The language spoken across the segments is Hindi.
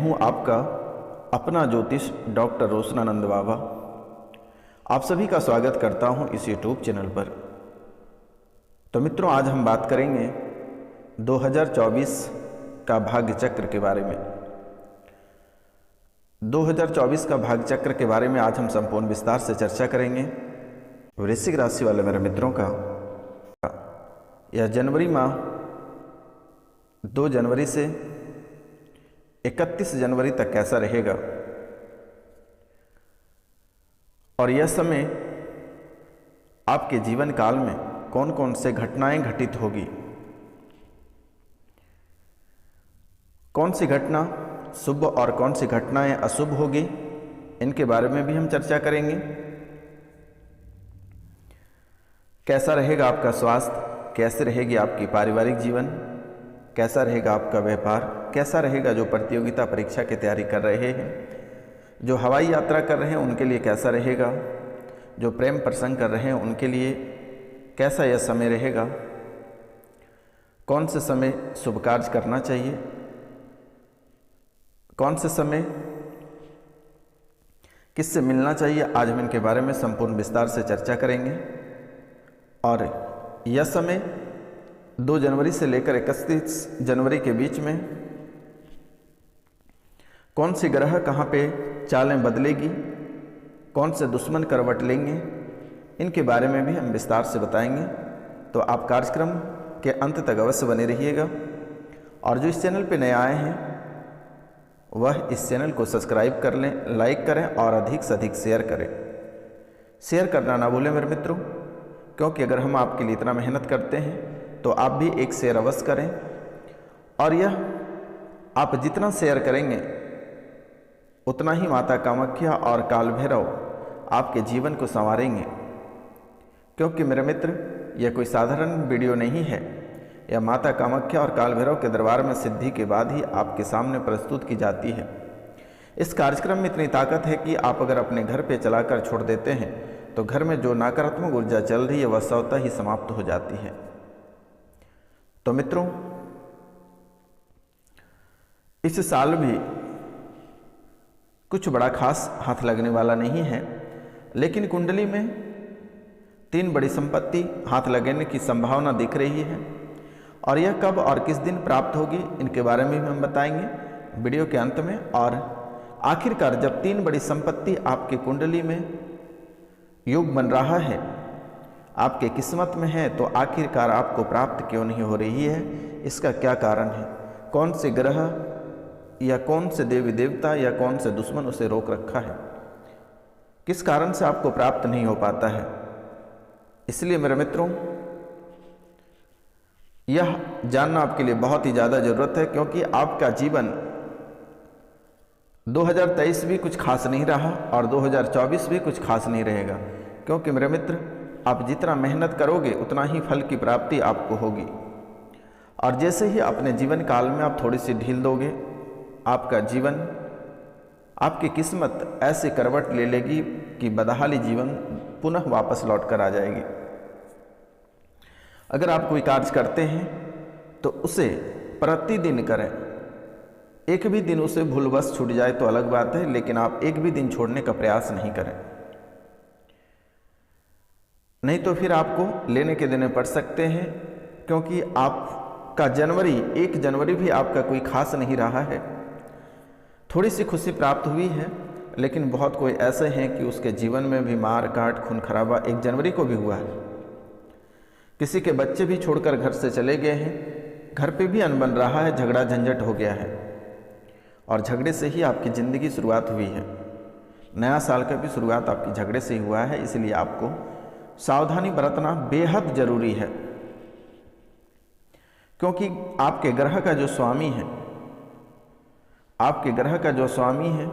हूं आपका अपना ज्योतिष डॉक्टर रोशनानंद बाबा। आप सभी का स्वागत करता हूं इस यूट्यूब चैनल पर। तो मित्रों, आज हम बात करेंगे 2024 का भाग्य चक्र के बारे में। 2024 का भाग्य चक्र के बारे में आज हम संपूर्ण विस्तार से चर्चा करेंगे। वृश्चिक राशि वाले मेरे मित्रों का यह जनवरी माह 2 जनवरी से 31 जनवरी तक कैसा रहेगा और यह समय आपके जीवन काल में कौन कौन से घटनाएं घटित होगी, कौन सी घटना शुभ और कौन सी घटनाएं अशुभ होगी, इनके बारे में भी हम चर्चा करेंगे। कैसा रहेगा आपका स्वास्थ्य, कैसे रहेगी आपकी पारिवारिक जीवन, कैसा रहेगा आपका व्यापार, कैसा रहेगा जो प्रतियोगिता परीक्षा की तैयारी कर रहे हैं, जो हवाई यात्रा कर रहे हैं उनके लिए कैसा रहेगा, जो प्रेम प्रसंग कर रहे हैं उनके लिए कैसा यह समय रहेगा, कौन से समय शुभ कार्य करना चाहिए, कौन से समय किससे मिलना चाहिए, आज हम इनके बारे में संपूर्ण विस्तार से चर्चा करेंगे। और यह समय 2 जनवरी से लेकर 31 जनवरी के बीच में कौन सी ग्रह कहाँ पे चालें बदलेगी, कौन से दुश्मन करवट लेंगे, इनके बारे में भी हम विस्तार से बताएंगे। तो आप कार्यक्रम के अंत तक अवश्य बने रहिएगा। और जो इस चैनल पे नए आए हैं वह इस चैनल को सब्सक्राइब कर लें, लाइक करें और अधिक से अधिक शेयर करें। शेयर करना ना भूलें मेरे मित्रों, क्योंकि अगर हम आपके लिए इतना मेहनत करते हैं तो आप भी एक शेयर अवश्य करें। और यह आप जितना शेयर करेंगे उतना ही माता कामाख्या और काल भैरव आपके जीवन को संवारेंगे। क्योंकि मेरे मित्र, यह कोई साधारण वीडियो नहीं है, यह माता कामाख्या और काल भैरव के दरबार में सिद्धि के बाद ही आपके सामने प्रस्तुत की जाती है। इस कार्यक्रम में इतनी ताकत है कि आप अगर अपने घर पे चलाकर छोड़ देते हैं तो घर में जो नकारात्मक ऊर्जा चल रही है वह स्वतः ही समाप्त हो जाती है। तो मित्रों, इस साल भी कुछ बड़ा खास हाथ लगने वाला नहीं है, लेकिन कुंडली में 3 बड़ी संपत्ति हाथ लगने की संभावना दिख रही है। और यह कब और किस दिन प्राप्त होगी, इनके बारे में भी हम बताएंगे वीडियो के अंत में। और आखिरकार जब 3 बड़ी संपत्ति आपकी कुंडली में योग बन रहा है, आपके किस्मत में है, तो आखिरकार आपको प्राप्त क्यों नहीं हो रही है, इसका क्या कारण है, कौन से ग्रह या कौन से देवी देवता या कौन से दुश्मन उसे रोक रखा है, किस कारण से आपको प्राप्त नहीं हो पाता है। इसलिए मेरे मित्रों, यह जानना आपके लिए बहुत ही ज़्यादा ज़रूरत है, क्योंकि आपका जीवन 2023 भी कुछ खास नहीं रहा और 2024 भी कुछ खास नहीं रहेगा। क्योंकि मेरे मित्र, आप जितना मेहनत करोगे उतना ही फल की प्राप्ति आपको होगी। और जैसे ही अपने जीवन काल में आप थोड़ी सी ढील दोगे, आपका जीवन, आपकी किस्मत ऐसे करवट ले लेगी कि बदहाली जीवन पुनः वापस लौट कर आ जाएगी। अगर आप कोई कार्य करते हैं तो उसे प्रतिदिन करें। एक भी दिन उसे भूलवश छूट जाए तो अलग बात है, लेकिन आप एक भी दिन छोड़ने का प्रयास नहीं करें, नहीं तो फिर आपको लेने के देने पड़ सकते हैं। क्योंकि आपका 1 जनवरी भी आपका कोई खास नहीं रहा है। थोड़ी सी खुशी प्राप्त हुई है, लेकिन बहुत कोई ऐसे हैं कि उसके जीवन में भी मार काट खून खराबा 1 जनवरी को भी हुआ है। किसी के बच्चे भी छोड़कर घर से चले गए हैं, घर पे भी अनबन रहा है, झगड़ा झंझट हो गया है और झगड़े से ही आपकी ज़िंदगी शुरुआत हुई है। नया साल का भी शुरुआत आपकी झगड़े से ही हुआ है। इसलिए आपको सावधानी बरतना बेहद जरूरी है, क्योंकि आपके ग्रह का जो स्वामी है, आपके ग्रह का जो स्वामी है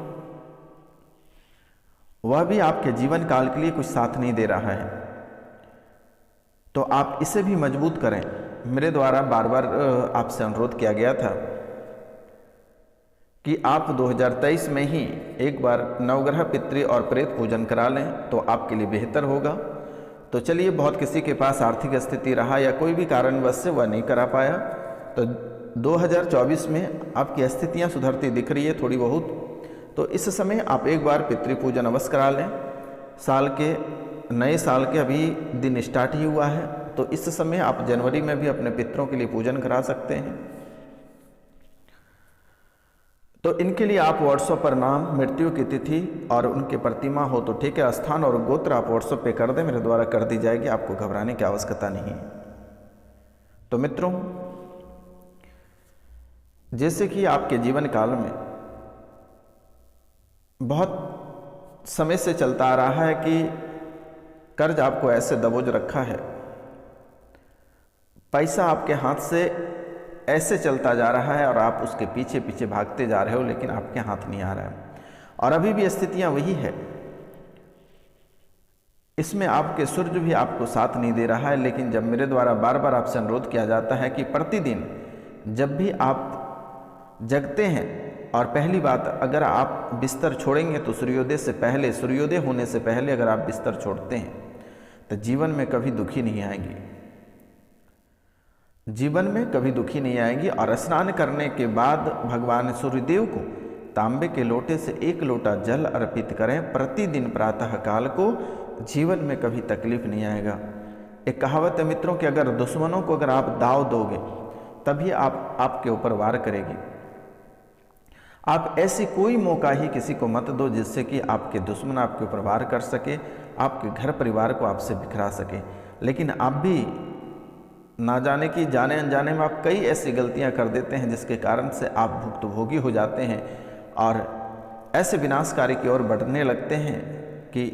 वह भी आपके जीवन काल के लिए कुछ साथ नहीं दे रहा है। तो आप इसे भी मजबूत करें। मेरे द्वारा बार बार आपसे अनुरोध किया गया था कि आप 2023 में ही एक बार नवग्रह पितृ और प्रेत पूजन करा लें तो आपके लिए बेहतर होगा। तो चलिए, बहुत किसी के पास आर्थिक स्थिति रहा या कोई भी कारणवश से वह नहीं करा पाया, तो 2024 में आपकी स्थितियां सुधरती दिख रही है थोड़ी बहुत, तो इस समय आप एक बार पितृपूजन अवश्य करा लें। नए साल के अभी दिन स्टार्ट ही हुआ है, तो इस समय आप जनवरी में भी अपने पितरों के लिए पूजन करा सकते हैं। तो इनके लिए आप व्हाट्सएप पर नाम, मृत्यु की तिथि और उनकी प्रतिमा हो तो ठीक है, स्थान और गोत्र आप व्हाट्सएप पे कर दें, मेरे द्वारा कर दी जाएगी, आपको घबराने की आवश्यकता नहीं है। तो मित्रों, जैसे कि आपके जीवन काल में बहुत समय से चलता आ रहा है कि कर्ज आपको ऐसे दबोच रखा है, पैसा आपके हाथ से ऐसे चलता जा रहा है और आप उसके पीछे पीछे भागते जा रहे हो, लेकिन आपके हाथ नहीं आ रहा है, और अभी भी स्थितियां वही है। इसमें आपके सूर्य भी आपको साथ नहीं दे रहा है। लेकिन जब मेरे द्वारा बार बार आपसे अनुरोध किया जाता है कि प्रतिदिन जब भी आप जगते हैं, और पहली बात, अगर आप बिस्तर छोड़ेंगे तो सूर्योदय होने से पहले अगर आप बिस्तर छोड़ते हैं तो जीवन में कभी दुखी नहीं आएंगी, जीवन में कभी दुखी नहीं आएंगी। और स्नान करने के बाद भगवान सूर्यदेव को तांबे के लोटे से 1 लोटा जल अर्पित करें प्रतिदिन प्रातः काल को, जीवन में कभी तकलीफ नहीं आएगा। एक कहावत है मित्रों कि अगर दुश्मनों को अगर आप दाव दोगे तभी आपके ऊपर वार करेगी। आप ऐसी कोई मौका ही किसी को मत दो जिससे कि आपके दुश्मन आपके ऊपर वार कर सके, आपके घर परिवार को आपसे बिखरा सके। लेकिन आप भी ना जाने की जाने अनजाने में आप कई ऐसी गलतियां कर देते हैं जिसके कारण से आप भुक्तभोगी हो जाते हैं और ऐसे विनाशकारी की ओर बढ़ने लगते हैं कि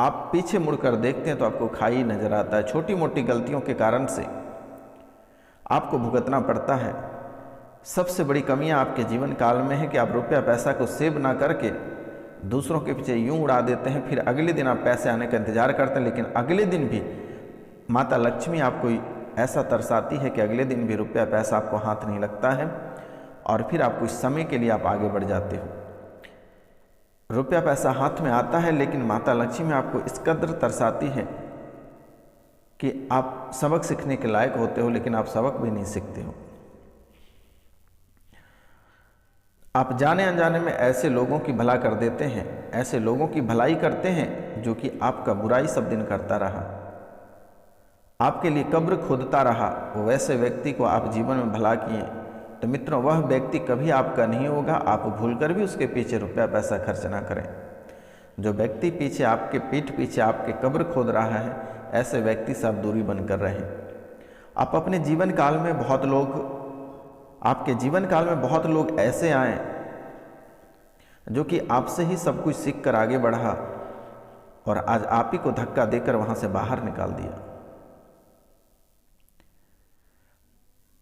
आप पीछे मुड़कर देखते हैं तो आपको खाई नजर आता है। छोटी मोटी गलतियों के कारण से आपको भुगतना पड़ता है। सबसे बड़ी कमियां आपके जीवन काल में है कि आप रुपया पैसा को सेव ना करके दूसरों के पीछे यूं उड़ा देते हैं, फिर अगले दिन आप पैसे आने का इंतजार करते हैं, लेकिन अगले दिन भी माता लक्ष्मी आपको ऐसा तरसाती है कि अगले दिन भी रुपया पैसा आपको हाथ नहीं लगता है और फिर आप कुछ समय के लिए आप आगे बढ़ जाते हो। रुपया पैसा हाथ में आता है लेकिन माता लक्ष्मी आपको इस कदर तरसाती है कि आप सबक सीखने के लायक होते हो, लेकिन आप सबक भी नहीं सीखते हो। आप जाने अनजाने में ऐसे लोगों की भला कर देते हैं, ऐसे लोगों की भलाई करते हैं जो कि आपका बुराई सब दिन करता रहा, आपके लिए कब्र खोदता रहा, वैसे व्यक्ति को आप जीवन में भला किए तो मित्रों वह व्यक्ति कभी आपका नहीं होगा। आप भूलकर भी उसके पीछे रुपया पैसा खर्च ना करें। जो व्यक्ति पीछे आपके पीठ पीछे आपके कब्र खोद रहा है, ऐसे व्यक्ति से आप दूरी बनकर रहें। आप अपने जीवन काल में आपके जीवन काल में बहुत लोग ऐसे आए जो कि आपसे ही सब कुछ सीख कर आगे बढ़ा और आज आप ही को धक्का देकर वहां से बाहर निकाल दिया।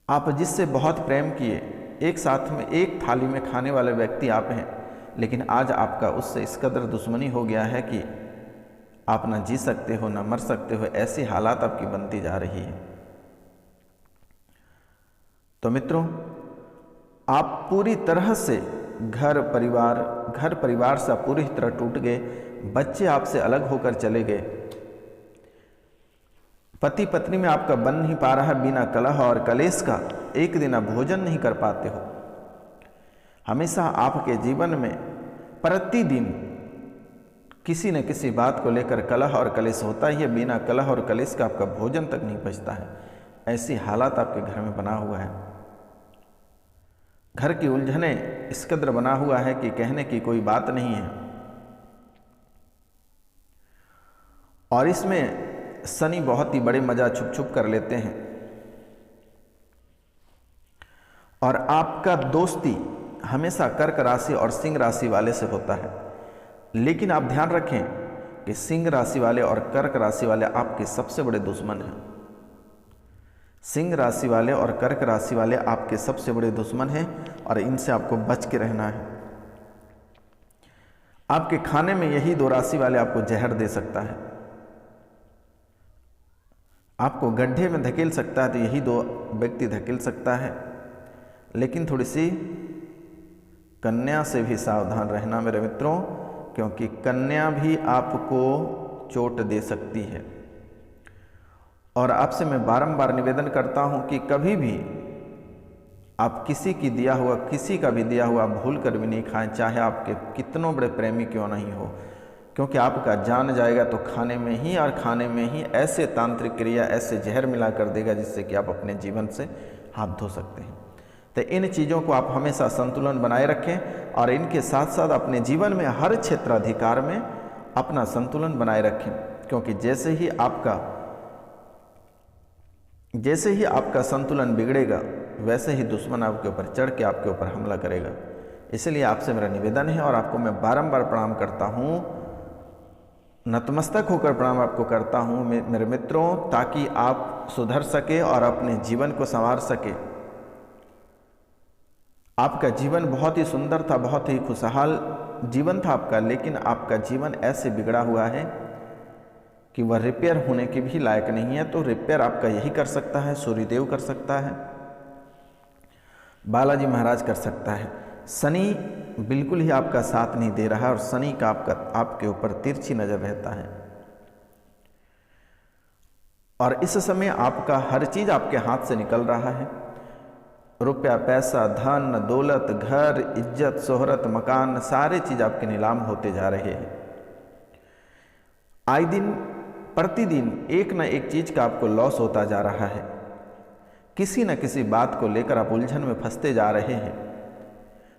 आप जिससे बहुत प्रेम किए, एक साथ में एक थाली में खाने वाले व्यक्ति आप हैं, लेकिन आज आपका उससे इस कदर दुश्मनी हो गया है कि आप ना जी सकते हो ना मर सकते हो, ऐसी हालात आपकी बनती जा रही है। तो मित्रों, आप पूरी तरह से घर परिवार से आप पूरी तरह टूट गए, बच्चे आपसे अलग होकर चले गए, पति पत्नी में आपका बन नहीं पा रहा, बिना कलह और कलेश का एक दिन आप भोजन नहीं कर पाते हो। हमेशा आपके जीवन में प्रतिदिन किसी न किसी बात को लेकर कलह और कलेश होता ही है, बिना कलह और कलेश का आपका भोजन तक नहीं पचता है। ऐसी हालात आपके घर में बना हुआ है। घर की उलझने इस कदर बना हुआ है कि कहने की कोई बात नहीं है। और इसमें शनि बहुत ही बड़े मजा छुप छुप कर लेते हैं और आपका दोस्ती हमेशा कर्क राशि और सिंह राशि वाले से होता है। लेकिन आप ध्यान रखें कि सिंह राशि वाले और कर्क राशि वाले आपके सबसे बड़े दुश्मन हैं। सिंह राशि वाले और कर्क राशि वाले आपके सबसे बड़े दुश्मन हैं और इनसे आपको बच के रहना है। आपके खाने में यही 2 राशि वाले आपको जहर दे सकता है, आपको गड्ढे में धकेल सकता है, तो यही 2 व्यक्ति धकेल सकता है। लेकिन थोड़ी सी कन्या से भी सावधान रहना मेरे मित्रों, क्योंकि कन्या भी आपको चोट दे सकती है। और आपसे मैं बारंबार निवेदन करता हूं कि कभी भी आप किसी का भी दिया हुआ भूल कर भी नहीं खाएं, चाहे आपके कितनों बड़े प्रेमी क्यों नहीं हो, क्योंकि आपका जान जाएगा तो खाने में ही, और खाने में ही ऐसे तांत्रिक क्रिया, ऐसे जहर मिला कर देगा जिससे कि आप अपने जीवन से हाथ धो सकते हैं। तो इन चीज़ों को आप हमेशा संतुलन बनाए रखें और इनके साथ साथ अपने जीवन में हर क्षेत्राधिकार में अपना संतुलन बनाए रखें, क्योंकि जैसे ही आपका संतुलन बिगड़ेगा वैसे ही दुश्मन आपके ऊपर चढ़ के आपके ऊपर हमला करेगा। इसलिए आपसे मेरा निवेदन है और आपको मैं बारंबार प्रणाम करता हूँ, नतमस्तक होकर प्रणाम आपको करता हूँ मेरे मित्रों, ताकि आप सुधर सके और अपने जीवन को संवार सके। आपका जीवन बहुत ही सुंदर था, बहुत ही खुशहाल जीवन था आपका, लेकिन आपका जीवन ऐसे बिगड़ा हुआ है कि वह रिपेयर होने के भी लायक नहीं है। तो रिपेयर आपका यही कर सकता है, सूर्यदेव कर सकता है, बालाजी महाराज कर सकता है। शनि बिल्कुल ही आपका साथ नहीं दे रहा है और शनि का आपके ऊपर तिरछी नजर रहता है, और इस समय आपका हर चीज आपके हाथ से निकल रहा है। रुपया, पैसा, धन, दौलत, घर, इज्जत, शोहरत, मकान, सारे चीज आपके नीलाम होते जा रहे हैं। आए दिन प्रतिदिन एक न एक चीज का आपको लॉस होता जा रहा है। किसी न किसी बात को लेकर आप उलझन में फंसते जा रहे हैं,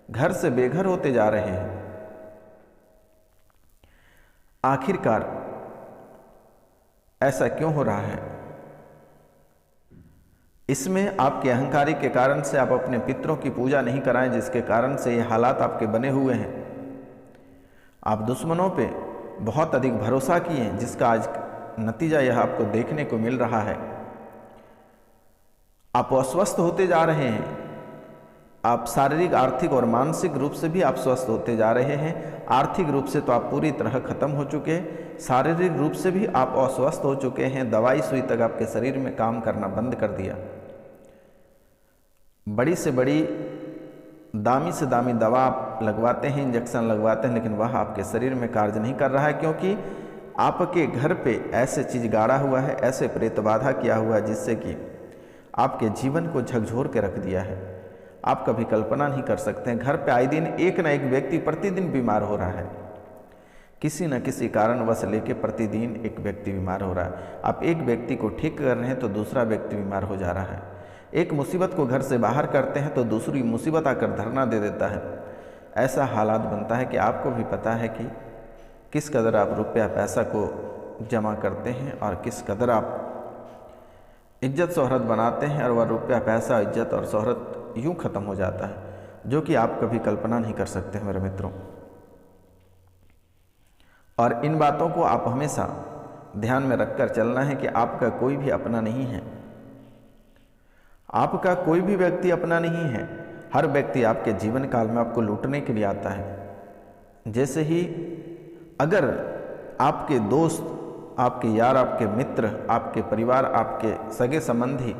घर से बेघर होते जा रहे हैं। आखिरकार ऐसा क्यों हो रहा है? इसमें आपके अहंकारी के कारण से आप अपने पितरों की पूजा नहीं कराएं, जिसके कारण से ये हालात आपके बने हुए हैं। आप दुश्मनों पे बहुत अधिक भरोसा किए हैं, जिसका आज नतीजा यह आपको देखने को मिल रहा है। आप अस्वस्थ होते जा रहे हैं, आप शारीरिक, आर्थिक और मानसिक रूप से भी आप स्वस्थ होते जा रहे हैं। आर्थिक रूप से तो आप पूरी तरह खत्म हो चुके हैं, शारीरिक रूप से भी आप अस्वस्थ हो चुके हैं। दवाई सुई तक आपके शरीर में काम करना बंद कर दिया। बड़ी से बड़ी, दामी से दामी दवा आप लगवाते हैं, इंजेक्शन लगवाते हैं, लेकिन वह आपके शरीर में कार्य नहीं कर रहा है, क्योंकि आपके घर पे ऐसे चीज गाड़ा हुआ है, ऐसे प्रेत बाधा किया हुआ है, जिससे कि आपके जीवन को झकझोर के रख दिया है। आप कभी कल्पना नहीं कर सकते हैं, घर पे आए दिन एक न एक व्यक्ति प्रतिदिन बीमार हो रहा है। किसी न किसी कारणवश लेके प्रतिदिन एक व्यक्ति बीमार हो रहा है। आप एक व्यक्ति को ठीक कर रहे हैं तो दूसरा व्यक्ति बीमार हो जा रहा है। एक मुसीबत को घर से बाहर करते हैं तो दूसरी मुसीबत आकर धरना दे देता है। ऐसा हालात बनता है कि आपको भी पता है कि किस कदर आप रुपया पैसा को जमा करते हैं और किस कदर आप इज्जत शोहरत बनाते हैं, और वह रुपया पैसा, इज्जत और शोहरत यूं खत्म हो जाता है, जो कि आप कभी कल्पना नहीं कर सकते हैं मेरे मित्रों। और इन बातों को आप हमेशा ध्यान में रखकर चलना है कि आपका कोई भी अपना नहीं है, आपका कोई भी व्यक्ति अपना नहीं है। हर व्यक्ति आपके जीवन काल में आपको लूटने के लिए आता है। जैसे ही अगर आपके दोस्त, आपके यार, आपके मित्र, आपके परिवार, आपके सगे संबंधी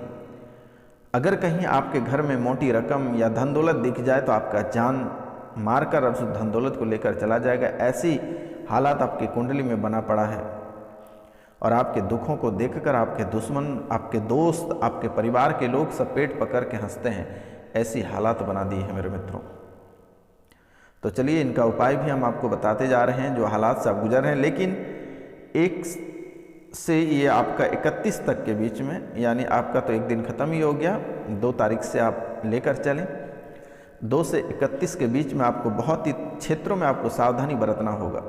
अगर कहीं आपके घर में मोटी रकम या धन दौलत दिख जाए तो आपका जान मारकर उस धन दौलत को लेकर चला जाएगा। ऐसी हालात आपकी कुंडली में बना पड़ा है, और आपके दुखों को देखकर आपके दुश्मन, आपके दोस्त, आपके परिवार के लोग सब पेट पकड़ के हंसते हैं। ऐसी हालात बना दी है मेरे मित्रों। तो चलिए इनका उपाय भी हम आपको बताते जा रहे हैं, जो हालात से आप गुजर रहे हैं। लेकिन 1 से ये आपका 31 तक के बीच में, यानी आपका तो एक दिन ख़त्म ही हो गया, 2 तारीख से आप लेकर चलें। 2 से 31 के बीच में आपको बहुत ही क्षेत्रों में आपको सावधानी बरतना होगा।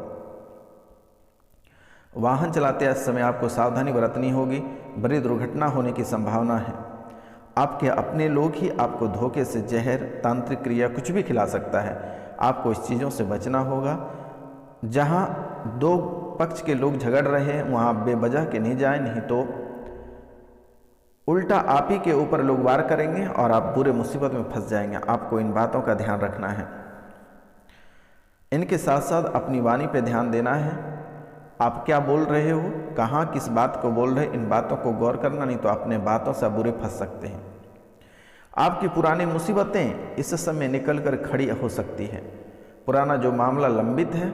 वाहन चलाते समय आपको सावधानी बरतनी होगी, बड़ी दुर्घटना होने की संभावना है। आपके अपने लोग ही आपको धोखे से जहर, तांत्रिक क्रिया कुछ भी खिला सकता है। आपको इस चीज़ों से बचना होगा। जहाँ 2 पक्ष के लोग झगड़ रहे हैं वहाँ बेवजह के नहीं जाएं, नहीं तो उल्टा आप ही के ऊपर लोग वार करेंगे और आप बुरे मुसीबत में फंस जाएंगे। आपको इन बातों का ध्यान रखना है। इनके साथ साथ अपनी वाणी पे ध्यान देना है। आप क्या बोल रहे हो, कहाँ किस बात को बोल रहे, इन बातों को गौर करना, नहीं तो अपने बातों से बुरे फंस सकते हैं। आपकी पुरानी मुसीबतें इस समय निकल कर खड़ी हो सकती है। पुराना जो मामला लंबित है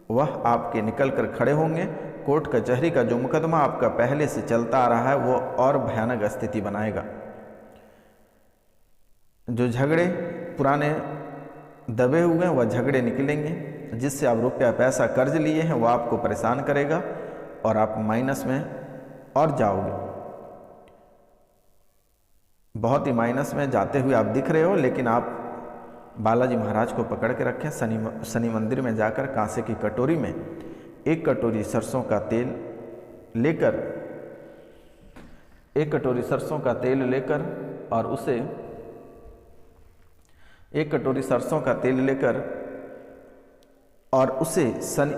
वह आपके निकल कर खड़े होंगे। कोर्ट कचहरी का जो मुकदमा आपका पहले से चलता आ रहा है वो और भयानक स्थिति बनाएगा। जो झगड़े पुराने दबे हुए हैं वह झगड़े निकलेंगे, जिससे आप रुपया पैसा कर्ज लिए हैं वह आपको परेशान करेगा और आप माइनस में और जाओगे। बहुत ही माइनस में जाते हुए आप दिख रहे हो, लेकिन आप बालाजी महाराज को पकड़ के रखें। शनि मंदिर में जाकर कांसे की कटोरी में 1 कटोरी सरसों का तेल लेकर और उसे 1 कटोरी सरसों का तेल लेकर और उसे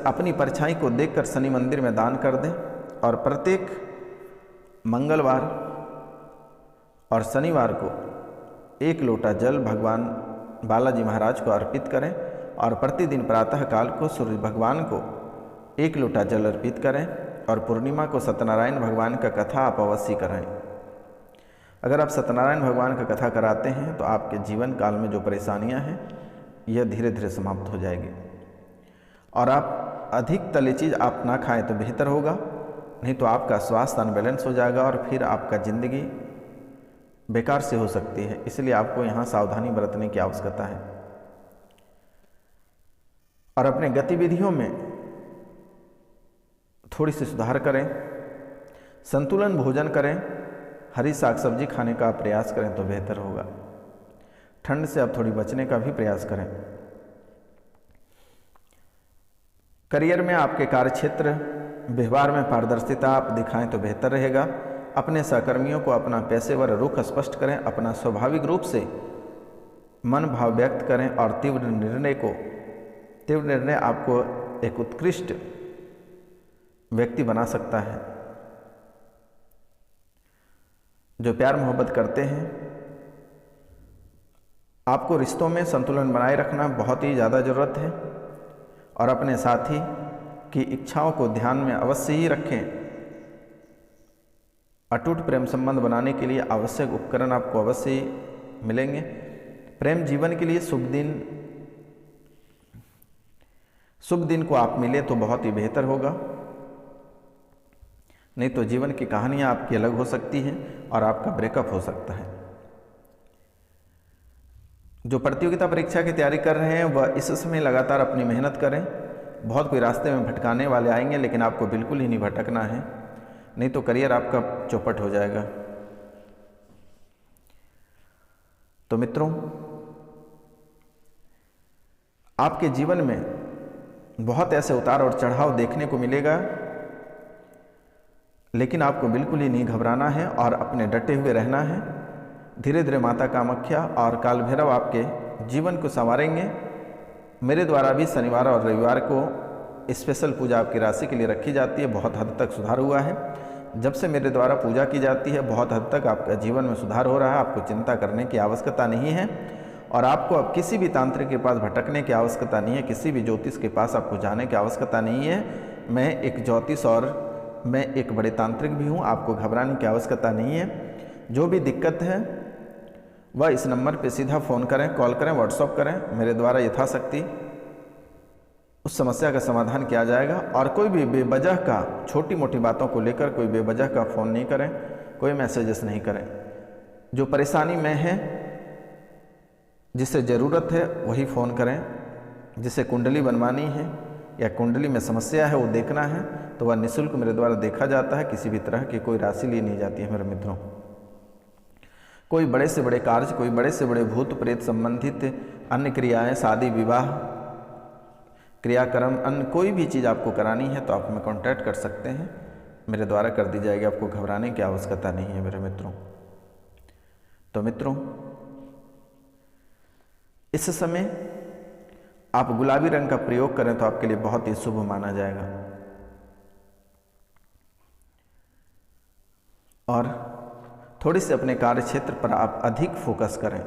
अपनी परछाई को देखकर शनि मंदिर में दान कर दें। और प्रत्येक मंगलवार और शनिवार को 1 लोटा जल भगवान बालाजी महाराज को अर्पित करें और प्रतिदिन प्रातः काल को सूर्य भगवान को 1 लोटा जल अर्पित करें और पूर्णिमा को सत्यनारायण भगवान का कथा आप अवश्य करें। अगर आप सत्यनारायण भगवान का कथा कराते हैं तो आपके जीवन काल में जो परेशानियां हैं यह धीरे धीरे समाप्त हो जाएगी। और आप अधिक तली चीज़ आप ना खाएं तो बेहतर होगा, नहीं तो आपका स्वास्थ्य अनबैलेंस हो जाएगा और फिर आपका ज़िंदगी बेकार से हो सकती है। इसलिए आपको यहाँ सावधानी बरतने की आवश्यकता है। और अपने गतिविधियों में थोड़ी सी सुधार करें, संतुलन भोजन करें, हरी साग सब्जी खाने का प्रयास करें तो बेहतर होगा। ठंड से आप थोड़ी बचने का भी प्रयास करें। करियर में आपके कार्यक्षेत्र व्यवहार में पारदर्शिता आप दिखाएं तो बेहतर रहेगा। अपने सहकर्मियों को अपना पेशेवर रुख स्पष्ट करें, अपना स्वाभाविक रूप से मन भाव व्यक्त करें और तीव्र निर्णय आपको एक उत्कृष्ट व्यक्ति बना सकता है। जो प्यार मोहब्बत करते हैं, आपको रिश्तों में संतुलन बनाए रखना बहुत ही ज़्यादा ज़रूरत है और अपने साथी की इच्छाओं को ध्यान में अवश्य ही रखें। अटूट प्रेम संबंध बनाने के लिए आवश्यक उपकरण आपको अवश्य ही मिलेंगे। प्रेम जीवन के लिए शुभ दिन को आप मिले तो बहुत ही बेहतर होगा, नहीं तो जीवन की कहानियां आपकी अलग हो सकती हैं और आपका ब्रेकअप हो सकता है। जो प्रतियोगिता परीक्षा की तैयारी कर रहे हैं वह इस समय लगातार अपनी मेहनत करें। बहुत कोई रास्ते में भटकाने वाले आएंगे, लेकिन आपको बिल्कुल ही नहीं भटकना है, नहीं तो करियर आपका चौपट हो जाएगा। तो मित्रों, आपके जीवन में बहुत ऐसे उतार और चढ़ाव देखने को मिलेगा, लेकिन आपको बिल्कुल ही नहीं घबराना है और अपने डटे हुए रहना है। धीरे धीरे माता कामाख्या और काल भैरव आपके जीवन को संवारेंगे। मेरे द्वारा भी शनिवार और रविवार को स्पेशल पूजा आपकी राशि के लिए रखी जाती है। बहुत हद तक सुधार हुआ है। जब से मेरे द्वारा पूजा की जाती है बहुत हद तक आपका जीवन में सुधार हो रहा है। आपको चिंता करने की आवश्यकता नहीं है और आपको अब किसी भी तांत्रिक के पास भटकने की आवश्यकता नहीं है, किसी भी ज्योतिष के पास आपको जाने की आवश्यकता नहीं है। मैं एक ज्योतिष और मैं एक बड़े तांत्रिक भी हूँ, आपको घबराने की आवश्यकता नहीं है। जो भी दिक्कत है वह इस नंबर पे सीधा फ़ोन करें, कॉल करें, व्हाट्सअप करें। मेरे द्वारा यथाशक्ति उस समस्या का समाधान किया जाएगा। और कोई भी बेवजह का छोटी मोटी बातों को लेकर कोई बेवजह का फ़ोन नहीं करें, कोई मैसेजेस नहीं करें। जो परेशानी में है, जिसे ज़रूरत है वही फ़ोन करें। जिसे कुंडली बनवानी है या कुंडली में समस्या है वो देखना है तो वह निःशुल्क मेरे द्वारा देखा जाता है। किसी भी तरह की कोई राशि ली नहीं जाती है मेरे मित्रों। कोई बड़े से बड़े कार्य, कोई बड़े से बड़े भूत प्रेत संबंधित अन्य क्रियाएं, शादी विवाह क्रियाक्रम, अन्य कोई भी चीज़ आपको करानी है तो आप हमें कांटेक्ट कर सकते हैं, मेरे द्वारा कर दी जाएगी। आपको घबराने की आवश्यकता नहीं है मेरे मित्रों। तो मित्रों, इस समय आप गुलाबी रंग का प्रयोग करें तो आपके लिए बहुत ही शुभ माना जाएगा। और थोड़ी सी अपने कार्य क्षेत्र पर आप अधिक फोकस करें।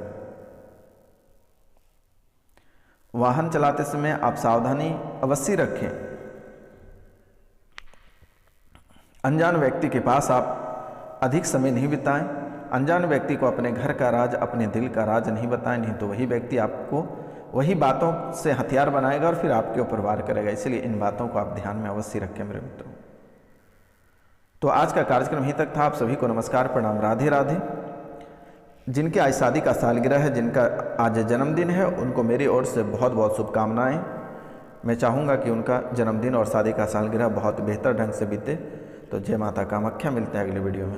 वाहन चलाते समय आप सावधानी अवश्य रखें। अनजान व्यक्ति के पास आप अधिक समय नहीं बिताएं। अनजान व्यक्ति को अपने घर का राज, अपने दिल का राज नहीं बताएं, नहीं तो वही व्यक्ति आपको वही बातों से हथियार बनाएगा और फिर आपके ऊपर वार करेगा। इसलिए इन बातों को आप ध्यान में अवश्य रखें मेरे मित्रों। तो आज का कार्यक्रम यहीं तक था। आप सभी को नमस्कार, प्रणाम, राधे राधे। जिनके आज शादी का सालगिरह है, जिनका आज जन्मदिन है, उनको मेरी ओर से बहुत बहुत शुभकामनाएं। मैं चाहूँगा कि उनका जन्मदिन और शादी का सालगिरह बहुत बेहतर ढंग से बीते। तो जय माता कामाख्या, मिलते हैं अगले वीडियो में।